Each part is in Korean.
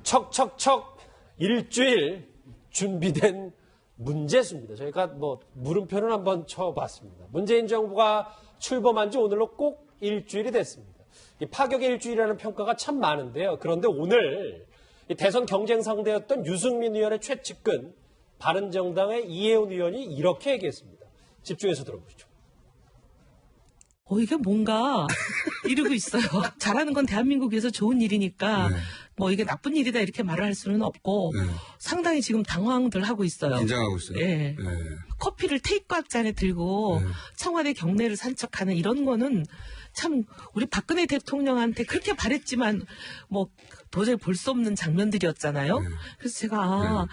척척척 일주일 준비된 문제수입니다. 저희가 물음표는 한번 쳐봤습니다. 문재인 정부가 출범한 지 오늘로 꼭 일주일이 됐습니다. 이 파격의 일주일이라는 평가가 참 많은데요. 그런데 오늘 대선 경쟁 상대였던 유승민 의원의 최측근 바른정당의 이해운 의원이 이렇게 얘기했습니다. 집중해서 들어보시죠. 이게 뭔가 이러고 있어요. 잘하는 건 대한민국에서 좋은 일이니까 이게 나쁜 일이다 이렇게 말을 할 수는 없고 상당히 지금 당황들 하고 있어요. 긴장하고 있어요. 네. 커피를 테이크아웃 잔에 들고 청와대 경내를 산책하는 이런 거는 참 우리 박근혜 대통령한테 그렇게 바랬지만 도저히 볼 수 없는 장면들이었잖아요. 그래서 제가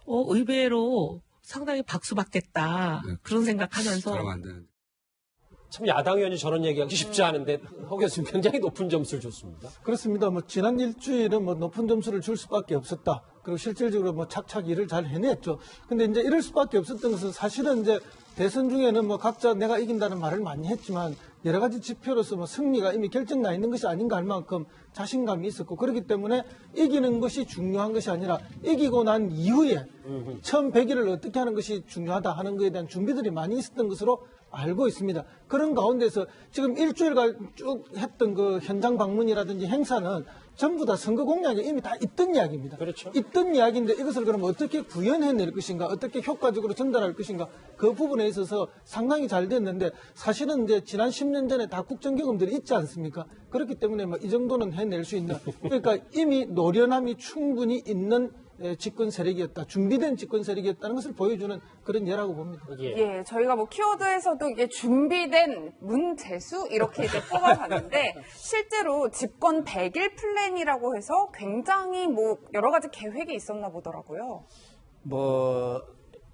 의외로 상당히 박수 받겠다 그런 생각하면서 그러면 안 되는데. 참 야당 의원이 저런 얘기하기 쉽지 않은데 허 교수님 굉장히 높은 점수를 줬습니다. 그렇습니다. 지난 일주일은 높은 점수를 줄 수밖에 없었다. 그리고 실질적으로 착착 일을 잘 해냈죠. 근데 이제 이럴 수밖에 없었던 것은 사실은 이제 대선 중에는 각자 내가 이긴다는 말을 많이 했지만 여러 가지 지표로서 승리가 이미 결정나 있는 것이 아닌가 할 만큼 자신감이 있었고 그렇기 때문에 이기는 것이 중요한 것이 아니라 이기고 난 이후에 처음 100일을 어떻게 하는 것이 중요하다 하는 것에 대한 준비들이 많이 있었던 것으로 알고 있습니다. 그런 가운데서 지금 일주일간 쭉 했던 그 현장 방문이라든지 행사는 전부 다 선거 공약에 이미 다 있던 이야기입니다. 그렇죠. 있던 이야기인데 이것을 그럼 어떻게 구현해낼 것인가, 어떻게 효과적으로 전달할 것인가 그 부분에 있어서 상당히 잘 됐는데 사실은 이제 지난 10년 전에 다 국정 경험들이 있지 않습니까? 그렇기 때문에 이 정도는 해낼 수 있는 그러니까 이미 노련함이 충분히 있는 집권 세력이었다. 준비된 집권 세력이었다는 것을 보여주는 그런 예라고 봅니다. 예, 저희가 키워드에서도 이게 준비된 문재수 이렇게 이제 뽑아봤는데 실제로 집권 100일 플랜이라고 해서 굉장히 여러 가지 계획이 있었나 보더라고요.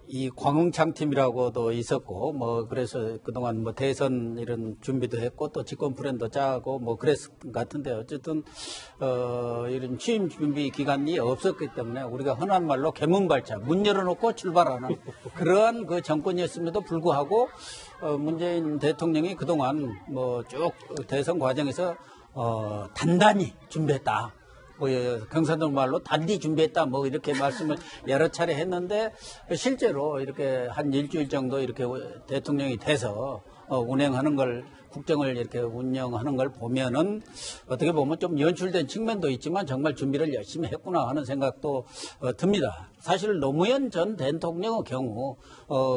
이 광흥창 팀이라고도 있었고, 그래서 그동안 대선 이런 준비도 했고, 또 집권 플랜도 짜고, 그랬을 것 같은데, 어쨌든, 이런 취임 준비 기간이 없었기 때문에 우리가 흔한 말로 개문발차, 문 열어놓고 출발하는 그러한 그 정권이었음에도 불구하고, 문재인 대통령이 그동안 쭉 대선 과정에서, 단단히 준비했다. 경상도 말로 단디 준비했다 이렇게 말씀을 여러 차례 했는데 실제로 이렇게 한 일주일 정도 이렇게 대통령이 돼서 운행하는 걸 국정을 이렇게 운영하는 걸 보면은 어떻게 보면 좀 연출된 측면도 있지만 정말 준비를 열심히 했구나 하는 생각도 듭니다. 사실 노무현 전 대통령의 경우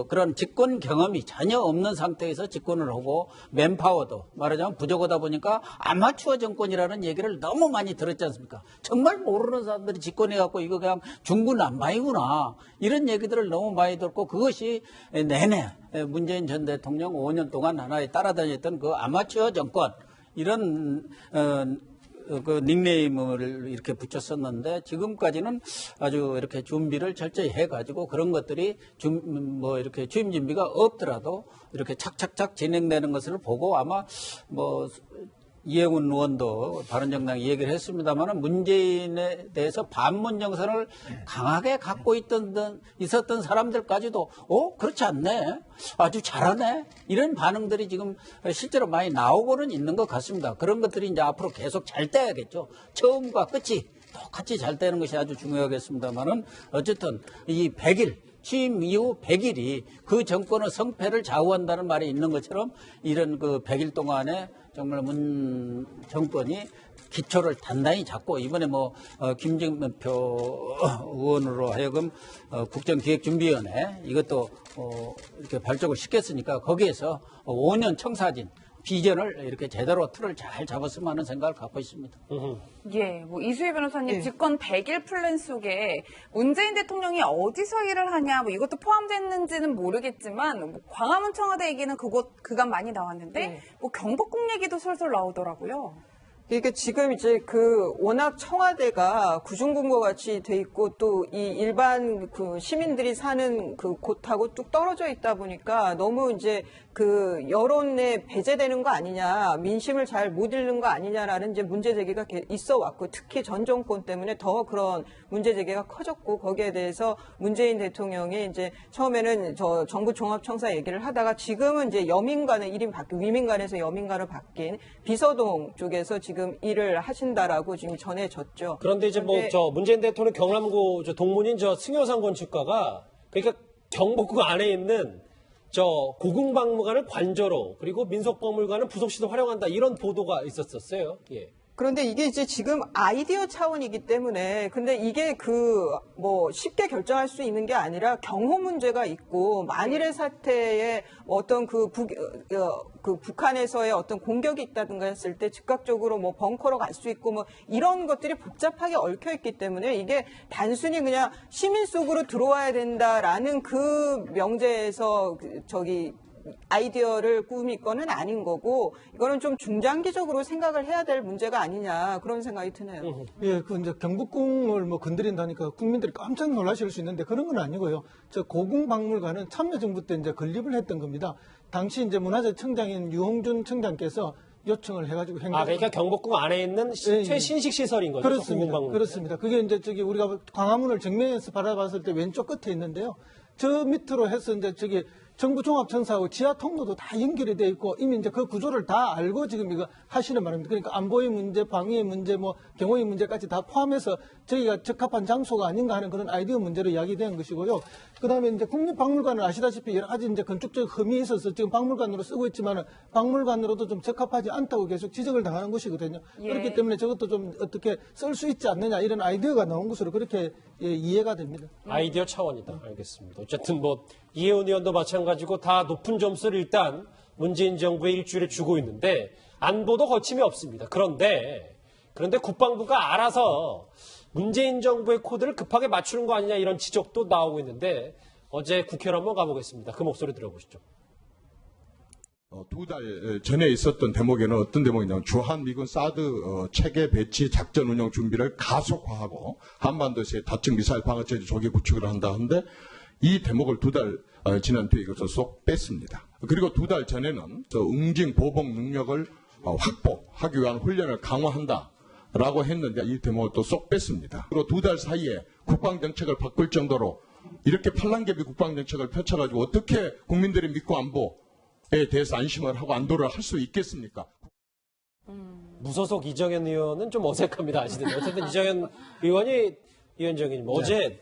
그런 집권 경험이 전혀 없는 상태에서 집권을 하고 맨파워도 말하자면 부족하다 보니까 아마추어 정권이라는 얘기를 너무 많이 들었지 않습니까? 정말 모르는 사람들이 집권해갖고 이거 그냥 중구난방이구나 이런 얘기들을 너무 많이 듣고 그것이 내내 문재인 전 대통령 5년 동안 하나에 따라다녔던 그 아마추어 정권 이런 그 닉네임을 이렇게 붙였었는데 지금까지는 아주 이렇게 준비를 철저히 해가지고 그런 것들이 이렇게 취임 준비가 없더라도 이렇게 착착착 진행되는 것을 보고 아마 이해운 의원도 바른정당이 얘기를 했습니다만 문재인에 대해서 반문 정선을 강하게 갖고 있었던 사람들까지도 그렇지 않네 아주 잘하네 이런 반응들이 지금 실제로 많이 나오고는 있는 것 같습니다. 그런 것들이 이제 앞으로 계속 잘 돼야겠죠. 처음과 끝이 똑같이 잘 되는 것이 아주 중요하겠습니다만은 어쨌든 이 100일 취임 이후 100일이 그 정권의 성패를 좌우한다는 말이 있는 것처럼 이런 그 100일 동안에 정말 문 정권이 기초를 단단히 잡고 이번에 김정표 의원으로 하여금 국정기획준비위원회 이것도 이렇게 발족을 시켰으니까 거기에서 5년 청사진 비전을 이렇게 제대로 틀을 잘 잡았으면 하는 생각을 갖고 있습니다. 예, 이수희 변호사님 집권 100일 플랜 속에 문재인 대통령이 어디서 일을 하냐 이것도 포함됐는지는 모르겠지만 광화문 청와대 얘기는 그간 많이 나왔는데 경복궁 얘기도 솔솔 나오더라고요. 이게 지금 이제 워낙 청와대가 구중궁과 같이 돼 있고 또 이 일반 시민들이 사는 곳하고 뚝 떨어져 있다 보니까 너무 이제 그 여론에 배제되는 거 아니냐, 민심을 잘 못 읽는 거 아니냐라는 이제 문제 제기가 있어 왔고, 특히 전 정권 때문에 더 그런 문제 제기가 커졌고, 거기에 대해서 문재인 대통령이 이제 처음에는 저 정부 종합청사 얘기를 하다가 지금은 이제 여민관을 위민관에서 여민관으로 바뀐 비서동 쪽에서 지금 일을 하신다라고 지금 전해졌죠. 그런데 이제 뭐 저 문재인 대통령 경남고 저 동문인 저 승효상 건축가가 그러니까 경복궁 안에 있는 저 고궁박물관을 관저로 그리고 민속박물관은 부속시설 활용한다 이런 보도가 있었었어요. 예. 그런데 이게 이제 지금 아이디어 차원이기 때문에, 근데 이게 뭐 쉽게 결정할 수 있는 게 아니라 경호 문제가 있고, 만일의 사태에 어떤 북한에서의 어떤 공격이 있다든가 했을 때 즉각적으로 뭐 벙커로 갈 수 있고 뭐 이런 것들이 복잡하게 얽혀 있기 때문에 이게 단순히 그냥 시민 속으로 들어와야 된다라는 그 명제에서 아이디어를 꾸밀 거는 아닌 거고, 이거는 좀 중장기적으로 생각을 해야 될 문제가 아니냐, 그런 생각이 드네요. 예, 그 이제 경복궁을 뭐 건드린다니까 국민들이 깜짝 놀라실 수 있는데 그런 건 아니고요. 저 고궁박물관은 참여정부 때 이제 건립을 했던 겁니다. 당시 이제 문화재청장인 유홍준 청장께서 요청을 해가지고 그러니까 경복궁 안에 있는 최신식 시설인 거죠. 그렇습니다. 고궁박물관. 그렇습니다. 그게 이제 우리가 광화문을 정면에서 바라봤을 때 왼쪽 끝에 있는데요. 저 밑으로 해서 이제 정부 종합청사하고 지하 통로도 다 연결이 돼 있고 이미 이제 그 구조를 다 알고 지금 이거 하시는 말입니다. 그러니까 안보의 문제, 방위의 문제, 뭐 경호의 문제까지 다 포함해서 저희가 적합한 장소가 아닌가 하는 그런 아이디어 문제로 이야기된 것이고요. 그다음에 이제 국립박물관은 아시다시피 여러 가지 이제 건축적 흠이 있어서 지금 박물관으로 쓰고 있지만은 박물관으로도 좀 적합하지 않다고 계속 지적을 당하는 것이거든요. 예. 그렇기 때문에 저것도 좀 어떻게 쓸 수 있지 않느냐 이런 아이디어가 나온 것으로 그렇게 이해가 됩니다. 아이디어 차원이다. 알겠습니다. 어쨌든 뭐 이혜원 의원도 마찬가지고 다 높은 점수를 일단 문재인 정부의 일주일에 주고 있는데 안보도 거침이 없습니다. 그런데 국방부가 알아서 문재인 정부의 코드를 급하게 맞추는 거 아니냐 이런 지적도 나오고 있는데 어제 국회로 한번 가보겠습니다. 그 목소리 들어보시죠. 2달 전에 있었던 대목에는 어떤 대목이냐면 주한미군 사드 체계 배치 작전 운영 준비를 가속화하고 한반도에서의 다층 미사일 방어체제 조기 구축을 한다 하는데 이 대목을 2달 지난 뒤에 이것을 쏙 뺐습니다. 그리고 2달 전에는 응징 보복 능력을 확보하기 위한 훈련을 강화한다라고 했는데 이 대목을 또 쏙 뺐습니다. 그리고 2달 사이에 국방정책을 바꿀 정도로 이렇게 팔랑개비 국방정책을 펼쳐가지고 어떻게 국민들이 믿고 안보에 대해서 안심을 하고 안도를 할 수 있겠습니까? 무소속 이정현 의원은 좀 어색합니다. 아시던데. 어쨌든 이정현 의원이 위원장님 어제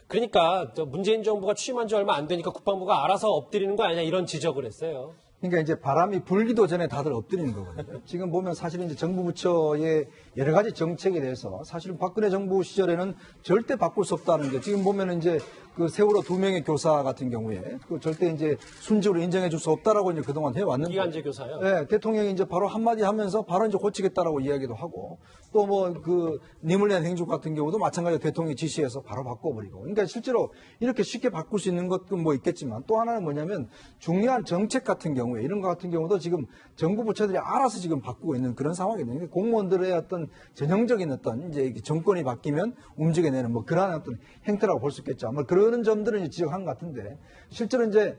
그러니까 문재인 정부가 취임한 지 얼마 안 되니까 국방부가 알아서 엎드리는 거 아니냐 이런 지적을 했어요. 그러니까 이제 바람이 불기도 전에 다들 엎드리는 거거든요. 지금 보면 사실은 이제 정부 부처의 여러 가지 정책에 대해서 사실은 박근혜 정부 시절에는 절대 바꿀 수 없다는 게 지금 보면 이제 그 세월호 2명의 교사 같은 경우에 그 절대 이제 순직으로 인정해 줄 수 없다라고 이제 그동안 해왔는데. 기간제 교사요? 네, 대통령이 이제 바로 한마디 하면서 바로 이제 고치겠다라고 이야기도 하고 또 뭐 그 니물렌 행주 같은 경우도 마찬가지로 대통령이 지시해서 바로 바꿔버리고. 그러니까 실제로 이렇게 쉽게 바꿀 수 있는 것도 뭐 있겠지만 또 하나는 뭐냐면 중요한 정책 같은 경우에 이런 것 같은 경우도 지금 정부 부처들이 알아서 지금 바꾸고 있는 그런 상황이거든요. 그러니까 공무원들의 어떤 전형적인 어떤 이제 정권이 바뀌면 움직여내는 뭐 그러한 어떤 행태라고 볼 수 있겠죠. 아마 그런 점들은 이제 지적한 것 같은데 실제로 이제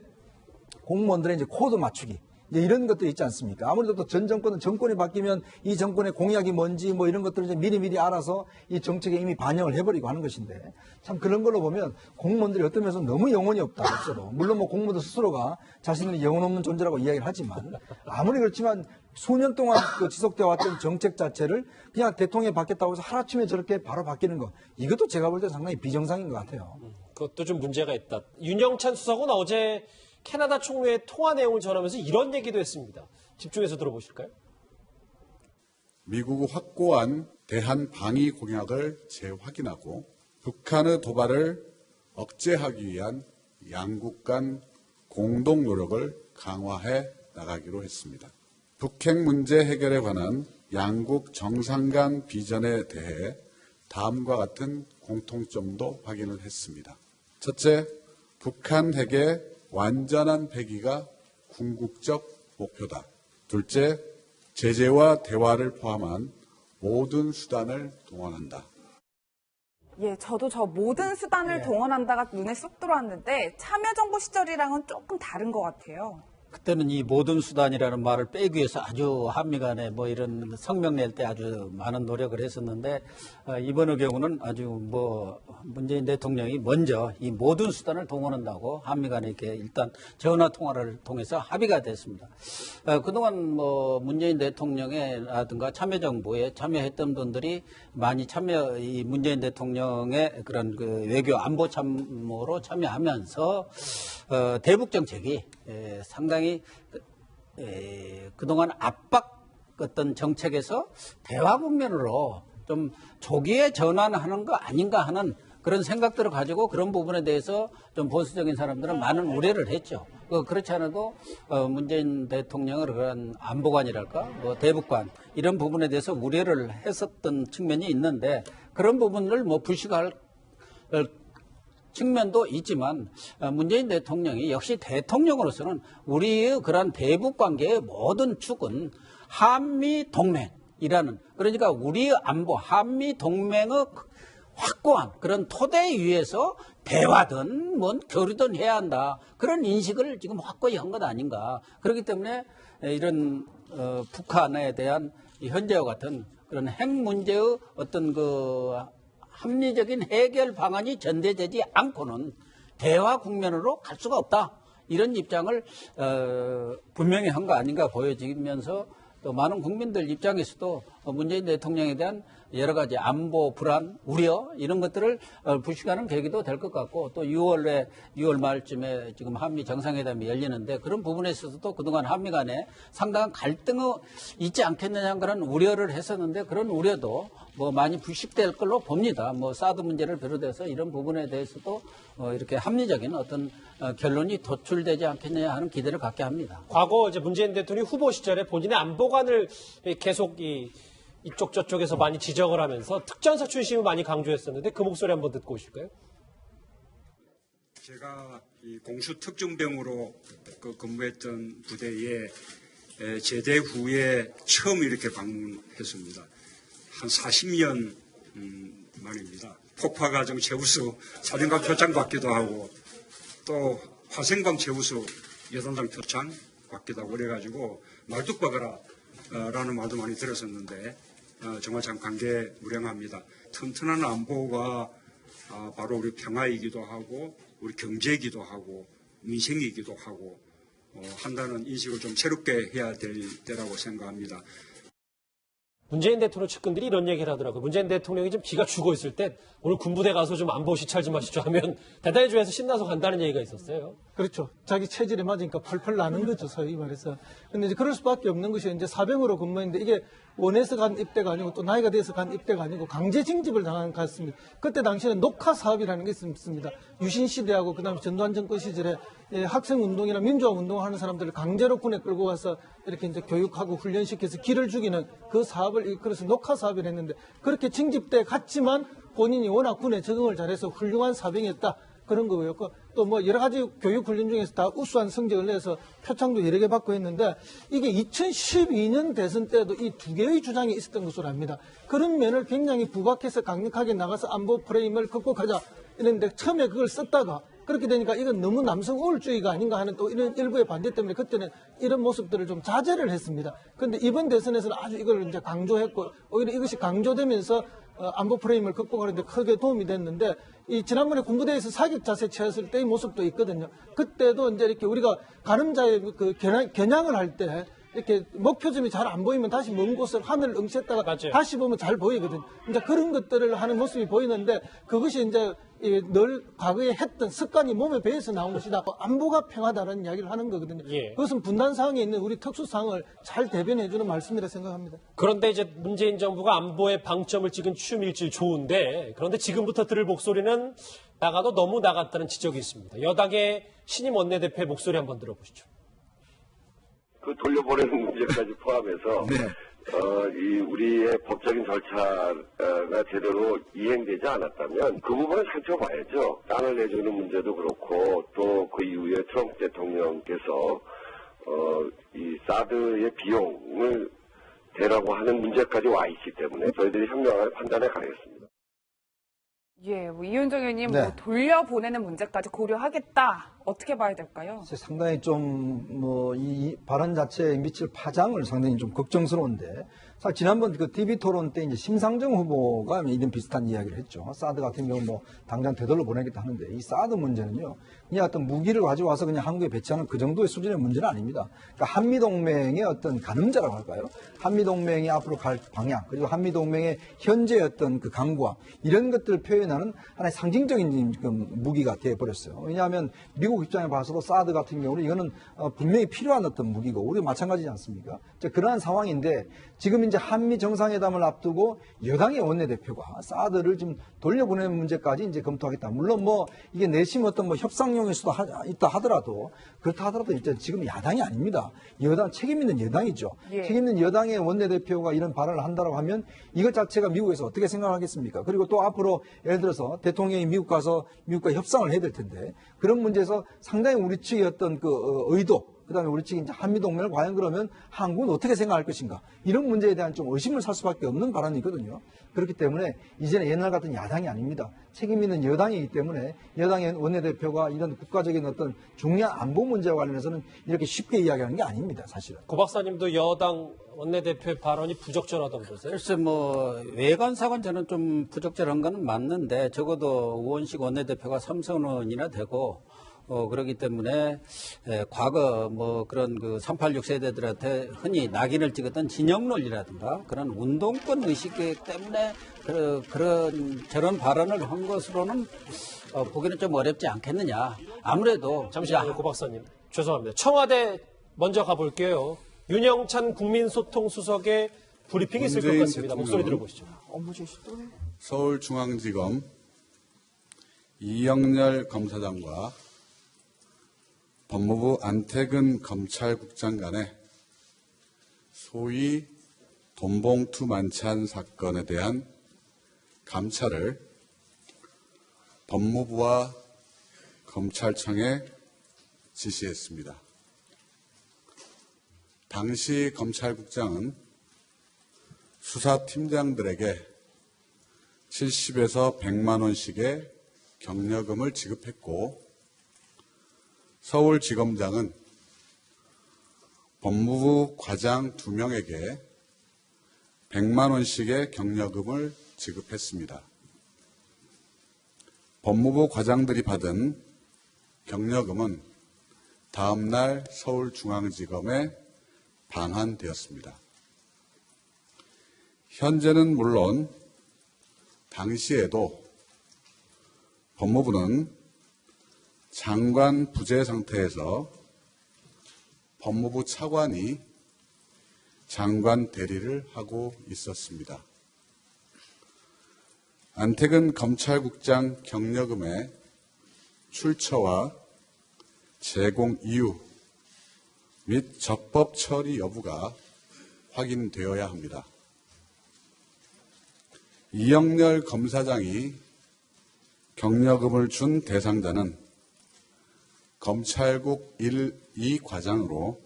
공무원들의 이제 코드 맞추기 이제 이런 것들이 있지 않습니까? 아무래도 또 전 정권은 정권이 바뀌면 이 정권의 공약이 뭔지 뭐 이런 것들을 이제 미리미리 알아서 이 정책에 이미 반영을 해버리고 하는 것인데 참 그런 걸로 보면 공무원들이 어떤 면에서 너무 영혼이 없다. 없어도. 물론 뭐 공무원들 스스로가 자신들이 영혼 없는 존재라고 이야기를 하지만 아무리 그렇지만 수년 동안 그 지속되어 왔던 정책 자체를 그냥 대통령이 바뀌었다고 해서 하루아침에 저렇게 바로 바뀌는 거 이것도 제가 볼 때 상당히 비정상인 것 같아요. 그것도 좀 문제가 있다. 윤영찬 수석은 어제 캐나다 총리의 통화 내용을 전하면서 이런 얘기도 했습니다. 집중해서 들어보실까요? 미국이 확고한 대한 방위 공약을 재확인하고 북한의 도발을 억제하기 위한 양국 간 공동 노력을 강화해 나가기로 했습니다. 북핵 문제 해결에 관한 양국 정상 간 비전에 대해 다음과 같은 공통점도 확인을 했습니다. 첫째, 북한 핵의 완전한 폐기가 궁극적 목표다. 둘째, 제재와 대화를 포함한 모든 수단을 동원한다. 예, 저도 저 모든 수단을 동원한다가 눈에 쏙 들어왔는데 참여정부 시절이랑은 조금 다른 것 같아요. 그때는 이 모든 수단이라는 말을 빼기 위해서 아주 한미 간에 뭐 이런 성명 낼 때 아주 많은 노력을 했었는데 이번의 경우는 아주 뭐 문재인 대통령이 먼저 이 모든 수단을 동원한다고 한미 간에 이렇게 일단 전화 통화를 통해서 합의가 됐습니다. 그동안 뭐 문재인 대통령이라든가 참여정부에 참여했던 분들이 많이 이 문재인 대통령의 그런 그 외교 안보 참모로 참여하면서 대북 정책이 상당히 그동안 압박했던 정책에서 대화 국면으로 좀 조기에 전환하는 거 아닌가 하는 그런 생각들을 가지고 그런 부분에 대해서 좀 보수적인 사람들은 많은 우려를 했죠. 그렇지 않아도 문재인 대통령의 그런 안보관이랄까 뭐 대북관 이런 부분에 대해서 우려를 했었던 측면이 있는데 그런 부분을 뭐 불식할 측면도 있지만 문재인 대통령이 역시 대통령으로서는 우리의 그런 대북 관계의 모든 축은 한미 동맹이라는 그러니까 우리의 안보 한미 동맹의 확고한 그런 토대 위에서 대화든 뭔 교류든 해야 한다 그런 인식을 지금 확고히 한 것 아닌가. 그렇기 때문에 이런 북한에 대한 현재와 같은 그런 핵 문제의 어떤 그 합리적인 해결 방안이 전제되지 않고는 대화 국면으로 갈 수가 없다. 이런 입장을 분명히 한 거 아닌가 보여지면서 또 많은 국민들 입장에서도 문재인 대통령에 대한 여러 가지 안보 불안, 우려 이런 것들을 불식하는 계기도 될 것 같고 또 6월 말쯤에 지금 한미 정상회담이 열리는데 그런 부분에 있어서도 그동안 한미 간에 상당한 갈등이 있지 않겠느냐 그런 우려를 했었는데 그런 우려도 뭐 많이 불식될 걸로 봅니다. 뭐 사드 문제를 비롯해서 이런 부분에 대해서도 이렇게 합리적인 어떤 결론이 도출되지 않겠느냐 하는 기대를 갖게 합니다. 과거 이제 문재인 대통령이 후보 시절에 본인의 안보관을 계속 이쪽 저쪽에서 많이 지적을 하면서 특전사 출신을 많이 강조했었는데 그 목소리 한번 듣고 오실까요? 제가 이 공수특종병으로 근무했던 부대에 제대 후에 처음 이렇게 방문했습니다. 한 40년 만입니다. 폭파과정 최우수 사령관 표창 받기도 하고 또 화생방 최우수 여단장 표창 받기도 하고 그래가지고 말뚝박아라 라는 말도 많이 들었었는데 정말 참 감개무량합니다. 튼튼한 안보가 바로 우리 평화이기도 하고 우리 경제이기도 하고 민생이기도 하고 한다는 인식을 좀 새롭게 해야 될 때라고 생각합니다. 문재인 대통령 측근들이 이런 얘기를 하더라고요. 문재인 대통령이 좀 기가 죽어 있을 때 오늘 군부대 가서 좀 안보 시찰 좀 하시죠 하면 대단히 좋아해서 신나서 간다는 얘기가 있었어요. 그렇죠. 자기 체질에 맞으니까 펄펄 나는 거죠, 소위 말해서. 근데 이제 그럴 수밖에 없는 것이 이제 사병으로 근무했는데 이게 원해서 간 입대가 아니고 또 나이가 돼서 간 입대가 아니고 강제 징집을 당한 것 같습니다. 그때 당시에는 녹화 사업이라는 게 있습니다. 유신 시대하고 그다음에 전두환 정권 시절에 학생 운동이나 민주화 운동을 하는 사람들을 강제로 군에 끌고 가서 이렇게 이제 교육하고 훈련시켜서 기를 죽이는 그 사업을 일컬어서 녹화 사업을 했는데 그렇게 징집대 갔지만 본인이 워낙 군에 적응을 잘해서 훌륭한 사병이었다. 그런 거고요. 또 뭐 여러 가지 교육 훈련 중에서 다 우수한 성적을 내서 표창도 여러 개 받고 했는데 이게 2012년 대선 때도 이 두 개의 주장이 있었던 것으로 압니다. 그런 면을 굉장히 부각해서 강력하게 나가서 안보 프레임을 극복하자 이랬는데 처음에 그걸 썼다가 그렇게 되니까 이건 너무 남성 우월주의가 아닌가 하는 또 이런 일부의 반대 때문에 그때는 이런 모습들을 좀 자제를 했습니다. 그런데 이번 대선에서는 아주 이걸 이제 강조했고 오히려 이것이 강조되면서 안보 프레임을 극복하는 데 크게 도움이 됐는데 이 지난번에 군부대에서 사격 자세 취했을 때의 모습도 있거든요. 그때도 이제 이렇게 우리가 가늠자의 그 겨냥을 할 때 이렇게 목표점이 잘 안 보이면 다시 먼 곳을 하늘을 응시했다가 맞아요. 다시 보면 잘 보이거든요. 이제 그런 것들을 하는 모습이 보이는데 그것이 이제 늘 과거에 했던 습관이 몸에 배에서 나온 것이다. 안보가 평화다라는 이야기를 하는 거거든요. 예. 그것은 분단 상황에 있는 우리 특수 상황을 잘 대변해주는 말씀이라 생각합니다. 그런데 이제 문재인 정부가 안보에 방점을 찍은 추 밀질 좋은데 그런데 지금부터 들을 목소리는 나가도 너무 나갔다는 지적이 있습니다. 여당의 신임 원내대표의 목소리 한번 들어보시죠. 그 돌려보내는 문제까지 포함해서 이 우리의 법적인 절차가 제대로 이행되지 않았다면 그 부분을 살펴봐야죠. 땅을 내주는 문제도 그렇고 또 그 이후에 트럼프 대통령께서 이 사드의 비용을 대라고 하는 문제까지 와 있기 때문에 저희들이 현명한 판단에 가겠습니다. 예, 뭐 이윤정 의원님 네. 뭐 돌려보내는 문제까지 고려하겠다. 어떻게 봐야 될까요? 상당히 좀, 이 발언 자체에 미칠 파장을 상당히 좀 걱정스러운데, 사실 지난번 그 TV 토론 때 이제 심상정 후보가 이런 비슷한 이야기를 했죠. 사드 같은 경우는 뭐 당장 되돌려 보내겠다 하는데, 이 사드 문제는요, 그냥 어떤 무기를 가져와서 그냥 한국에 배치하는 그 정도의 수준의 문제는 아닙니다. 그러니까 한미동맹의 어떤 가늠자라고 할까요? 한미동맹이 앞으로 갈 방향, 그리고 한미동맹의 현재 어떤 그 강구와 이런 것들을 표현하는 하나의 상징적인 그 무기가 되어버렸어요. 왜냐하면 미국 입장에 봐서도 사드 같은 경우는 이거는 분명히 필요한 어떤 무기고, 우리도 마찬가지지 않습니까? 그러한 상황인데, 지금 이제 한미 정상회담을 앞두고 여당의 원내대표가 사드를 좀 돌려보내는 문제까지 이제 검토하겠다. 물론 뭐 이게 내심 어떤 뭐 협상용일 수도 있다 하더라도, 그렇다 하더라도 일단 지금 야당이 아닙니다. 여당, 책임 있는 여당이죠. 예. 책임 있는 여당의 원내대표가 이런 발언을 한다고 하면 이것 자체가 미국에서 어떻게 생각하겠습니까? 그리고 또 앞으로 예를 들어서 대통령이 미국 가서 미국과 협상을 해야 될 텐데, 그런 문제에서 상당히 우리 측의 어떤 그 의도, 그다음에 우리 측이 이제 한미동맹을 과연 그러면 한국은 어떻게 생각할 것인가, 이런 문제에 대한 좀 의심을 살 수밖에 없는 발언이거든요. 그렇기 때문에 이제는 옛날 같은 야당이 아닙니다. 책임 있는 여당이기 때문에 여당의 원내대표가 이런 국가적인 어떤 중요한 안보 문제와 관련해서는 이렇게 쉽게 이야기하는 게 아닙니다, 사실은. 고 박사님도 여당 원내대표의 발언이 부적절하다고 보세요? 글쎄 뭐 외관상은 저는 좀 부적절한 건 맞는데, 적어도 우원식 원내대표가 3선언이나 되고 그렇기 때문에 과거 뭐 그런 그 386 세대들한테 흔히 낙인을 찍었던 진영론이라든가 그런 운동권 의식 때문에 그런 저런 발언을 한 것으로는 보기는 좀 어렵지 않겠느냐. 아무래도 잠시만요, 고 박사님. 죄송합니다. 청와대 먼저 가볼게요. 윤영찬 국민소통수석의 브리핑이 있을 것 문재인 같습니다. 목소리 대통령. 들어보시죠. 서울중앙지검 이영렬 검사장과 법무부 안태근 검찰국장 간의 소위 돈봉투 만찬 사건에 대한 감찰을 법무부와 검찰청에 지시했습니다. 당시 검찰국장은 수사팀장들에게 70에서 100만 원씩의 경력금을 지급했고, 서울지검장은 법무부 과장 2명에게 100만 원씩의 경력금을 지급했습니다. 법무부 과장들이 받은 경력금은 다음 날 서울중앙지검에 반환되었습니다. 현재는 물론 당시에도 법무부는 장관 부재 상태에서 법무부 차관이 장관 대리를 하고 있었습니다. 안태근 검찰국장 경력금의 출처와 제공 이유 및 적법 처리 여부가 확인되어야 합니다. 이영렬 검사장이 경력금을 준 대상자는 검찰국 1, 2과장으로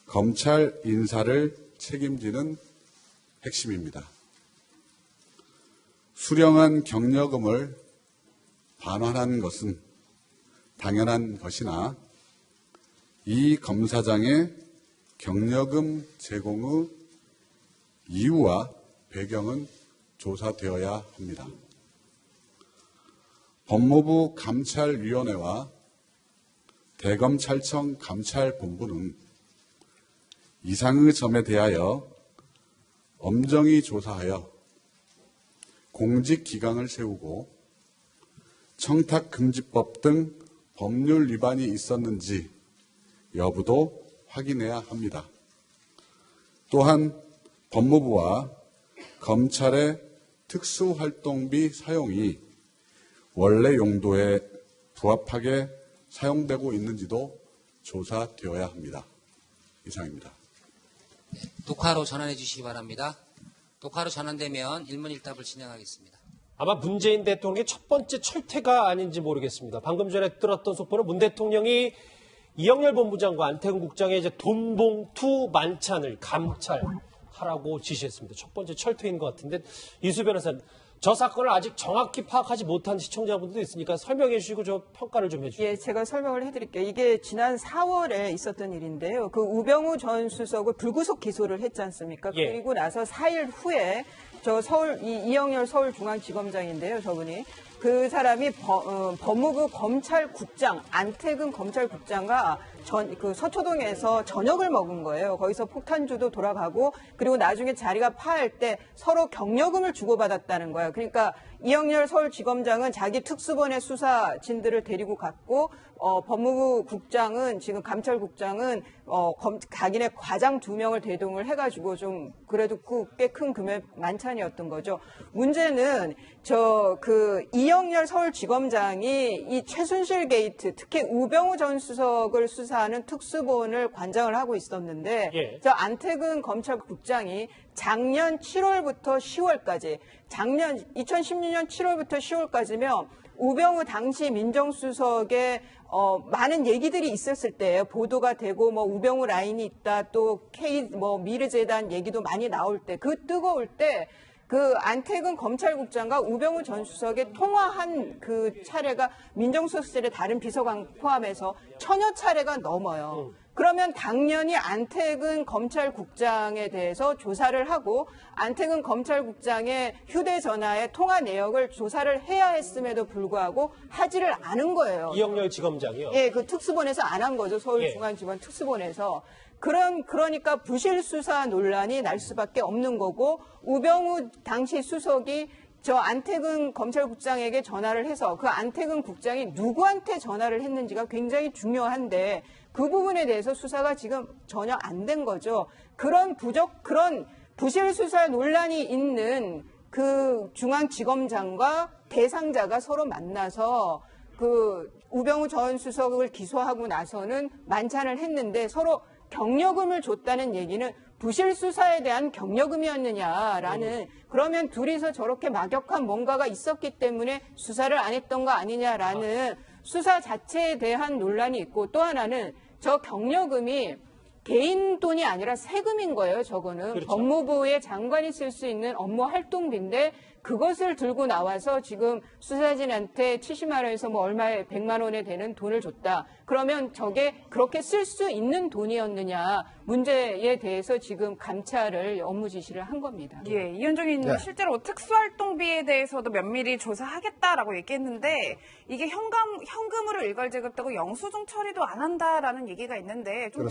검찰 인사를 책임지는 핵심입니다. 수령한 경력금을 반환한 것은 당연한 것이나 이 검사장의 경력금 제공의 이유와 배경은 조사되어야 합니다. 법무부 감찰위원회와 대검찰청 감찰본부는 이상의 점에 대하여 엄정히 조사하여 공직기강을 세우고 청탁금지법 등 법률 위반이 있었는지 여부도 확인해야 합니다. 또한 법무부와 검찰의 특수활동비 사용이 원래 용도에 부합하게 사용되고 있는지도 조사되어야 합니다. 이상입니다. 녹화로 전환해 주시기 바랍니다. 녹화로 전환되면 일문일답을 진행하겠습니다. 아마 문재인 대통령의 첫 번째 철퇴가 아닌지 모르겠습니다. 방금 전에 들었던 속보는 문 대통령이 이영렬 본부장과 안태근 국장의 이제 돈봉투 만찬을 감찰한 하라고 지시했습니다. 첫 번째 철퇴인 것 같은데 이수 변호사님, 저 사건을 아직 정확히 파악하지 못한 시청자분들도 있으니까 설명해 주시고 저 평가를 좀 해주세요. 예, 제가 설명을 해드릴게요. 이게 지난 4월에 있었던 일인데요. 그 우병우 전 수석을 불구속 기소를 했지 않습니까? 예. 그리고 나서 4일 후에 저 이영렬 서울중앙지검장인데요, 저분이. 그 사람이 법무부 검찰국장, 안태근 검찰국장과 그 서초동에서 저녁을 먹은 거예요. 거기서 폭탄주도 돌아가고, 그리고 나중에 자리가 파할 때 서로 경력금을 주고받았다는 거예요. 그러니까 이영렬 서울지검장은 자기 특수본의 수사진들을 데리고 갔고, 법무부 국장은, 지금 감찰국장은, 자기네 과장 2명을 대동을 해가지고 좀, 그래도 꽤 큰 금액 만찬이었던 거죠. 문제는, 이영렬 서울지검장이 이 최순실 게이트, 특히 우병우 전 수석을 수사하는 특수본을 관장을 하고 있었는데, 예. 저 안태근 검찰국장이 작년 7월부터 10월까지, 2016년 7월부터 10월까지면 우병우 당시 민정수석의 많은 얘기들이 있었을 때예요. 보도가 되고 뭐 우병우 라인이 있다, 또 미르재단 얘기도 많이 나올 때, 그 뜨거울 때 그 안태근 검찰국장과 우병우 전 수석의 통화한 그 차례가 민정수석실의 다른 비서관 포함해서 1000여 차례가 넘어요. 그러면 당연히 안태근 검찰국장에 대해서 조사를 하고 안태근 검찰국장의 휴대전화의 통화 내역을 조사를 해야 했음에도 불구하고 하지를 않은 거예요. 이영렬 지검장이요? 예, 그 특수본에서 안 한 거죠. 서울중앙지검 특수본에서. 그러니까 부실 수사 논란이 날 수밖에 없는 거고, 우병우 당시 수석이 저 안태근 검찰국장에게 전화를 해서 그 안태근 국장이 누구한테 전화를 했는지가 굉장히 중요한데 그 부분에 대해서 수사가 지금 전혀 안 된 거죠. 그런 부실 수사 논란이 있는 그 중앙지검장과 대상자가 서로 만나서 그 우병우 전 수석을 기소하고 나서는 만찬을 했는데 서로 경력금을 줬다는 얘기는 부실 수사에 대한 경력금이었느냐라는, 그러면 둘이서 저렇게 막역한 뭔가가 있었기 때문에 수사를 안 했던 거 아니냐라는 수사 자체에 대한 논란이 있고, 또 하나는 저 경력금이 개인 돈이 아니라 세금인 거예요. 저거는 그렇죠. 법무부의 장관이 쓸 수 있는 업무 활동비인데 그것을 들고 나와서 지금 수사진한테 70만 원에서 뭐 얼마에 100만 원에 되는 돈을 줬다. 그러면 저게 그렇게 쓸 수 있는 돈이었느냐 문제에 대해서 지금 감찰을 업무 지시를 한 겁니다. 예, 이현정 의원님 실제로 특수활동비에 대해서도 면밀히 조사하겠다라고 얘기했는데 이게 현금으로 일괄 제급되고 영수증 처리도 안 한다라는 얘기가 있는데 좀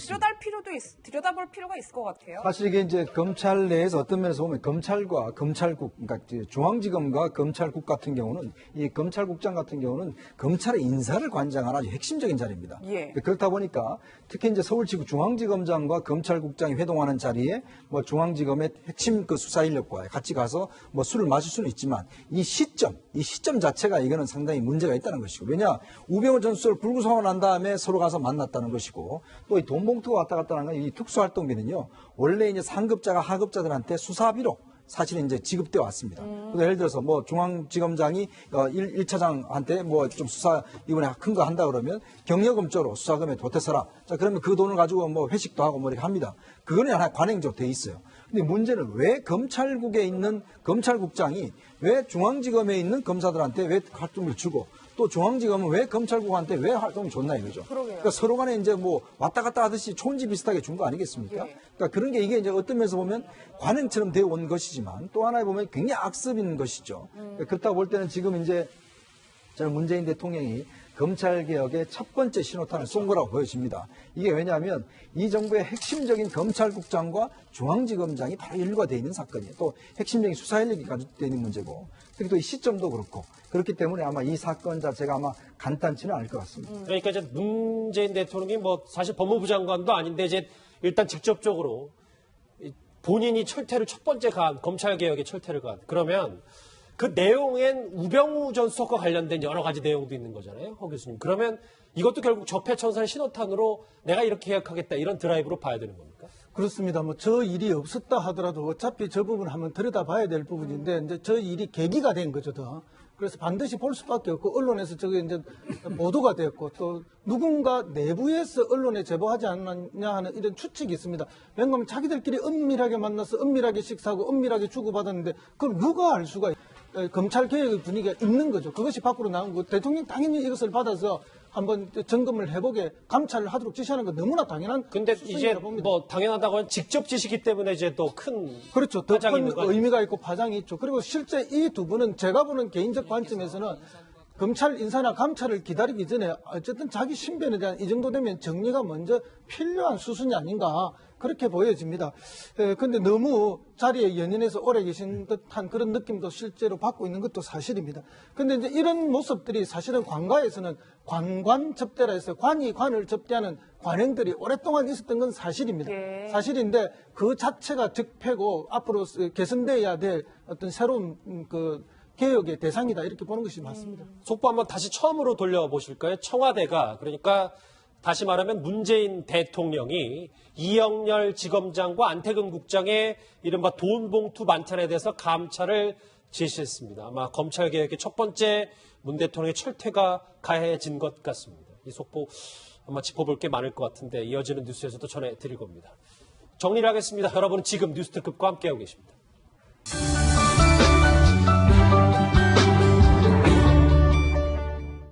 들여다볼 필요가 있을 것 같아요. 사실 이게 이제 검찰 내에서 어떤 면에서 보면 검찰과 검찰국, 그러니까 중앙지검과 검찰국 같은 경우는 이 검찰국장 같은 경우는 검찰의 인사를 관장하는 아주 핵심적인 자리입니다. 예. 그렇다 보니까 특히 이제 서울지구 중앙지검장과 검찰국장이 회동하는 자리에 뭐 중앙지검의 핵심 그 수사 인력과 같이 가서 뭐 술을 마실 수는 있지만 이 시점 자체가 이거는 상당히 문제가 있다는 것이고, 왜냐 우병우 전 수석을 불구속하고 난 다음에 서로 가서 만났다는 것이고, 또 이 돈봉투가 왔다 갔다 하는 건 이 특수활동비는요 원래 이제 상급자가 하급자들한테 수사비로 사실은 이제 지급되어 왔습니다. 예를 들어서 뭐 중앙지검장이 1차장한테 뭐 좀 수사 이번에 큰 거 한다 그러면 경력금조로 수사금에 보태서라. 자, 그러면 그 돈을 가지고 뭐 회식도 하고 뭐 이렇게 합니다. 그거는 하나 관행적으로 돼 있어요. 근데 문제는 왜 검찰국에 있는 검찰국장이 왜 중앙지검에 있는 검사들한테 왜 활동을 주고 또 중앙지검은 왜 검찰국한테 왜 활동을 줬나 이거죠. 그러니까 서로 간에 이제 뭐 왔다 갔다 하듯이 촌지 비슷하게 준 거 아니겠습니까? 그러니까 그런 게 이게 이제 어떤 면에서 보면 관행처럼 되어 온 것이지만 또 하나에 보면 굉장히 악습인 것이죠. 그러니까 그렇다고 볼 때는 지금 이제 저는 문재인 대통령이 검찰개혁의 첫 번째 신호탄을 쏜 거라고 보여집니다. 이게 왜냐하면 이 정부의 핵심적인 검찰국장과 중앙지검장이 바로 일과되어 있는 사건이에요. 또 핵심적인 수사 인력이 가지고 있는 문제고, 특히 또 이 시점도 그렇고, 그렇기 때문에 아마 이 사건 자체가 아마 간단치는 않을 것 같습니다. 그러니까 이제 문재인 대통령이 뭐 사실 법무부 장관도 아닌데 이제 일단 직접적으로 본인이 철퇴를 첫 번째 검찰개혁의 철퇴를 그러면 그 내용엔 우병우 전 수석과 관련된 여러 가지 내용도 있는 거잖아요, 허 교수님. 그러면 이것도 결국 적폐청산의 신호탄으로 내가 이렇게 개혁하겠다 이런 드라이브로 봐야 되는 겁니까? 그렇습니다. 뭐 저 일이 없었다 하더라도 어차피 저 부분 한번 들여다봐야 될 부분인데 이제 저 일이 계기가 된 거죠. 더. 그래서 반드시 볼 수밖에 없고 언론에서 저게 이제 보도가 됐고 또 누군가 내부에서 언론에 제보하지 않았냐 하는 이런 추측이 있습니다. 왜냐하면 자기들끼리 은밀하게 만나서 은밀하게 식사하고 은밀하게 주고받았는데 그걸 누가 알 수가 검찰 개혁의 분위기가 있는 거죠. 그것이 밖으로 나온 거. 대통령 당연히 이것을 받아서 한번 점검을 해보게 감찰을 하도록 지시하는 건 너무나 당연한. 근데 이제 수순이라고 봅니다. 뭐 당연하다고 하면 직접 지시기 때문에 이제 또 큰 그렇죠. 더 파장이 큰 있는 거 아니에요? 의미가 있고 파장이 있죠. 그리고 실제 이 두 분은 제가 보는 개인적 관점에서는 검찰 인사나 감찰을 기다리기 전에 어쨌든 자기 신변에 대한 이 정도 되면 정리가 먼저 필요한 수순이 아닌가 그렇게 보여집니다. 그런데 너무 자리에 연연해서 오래 계신 듯한 그런 느낌도 실제로 받고 있는 것도 사실입니다. 그런데 이제 이런 모습들이 사실은 관가에서는 관관 접대라 해서 관이 관을 접대하는 관행들이 오랫동안 있었던 건 사실입니다. 예. 사실인데 그 자체가 적폐고 앞으로 개선돼야 될 어떤 새로운 그 개혁의 대상이다 이렇게 보는 것이 맞습니다. 속보 한번 다시 처음으로 돌려보실까요? 청와대가 그러니까 다시 말하면 문재인 대통령이 이영렬 지검장과 안태근 국장의 이른바 돈 봉투 만찬에 대해서 감찰을 지시했습니다. 아마 검찰개혁의 첫 번째 문 대통령의 철퇴가 가해진 것 같습니다. 이 속보 아마 짚어볼 게 많을 것 같은데 이어지는 뉴스에서도 전해드릴 겁니다. 정리를 하겠습니다. 여러분은 지금 뉴스특급과 함께하고 계십니다.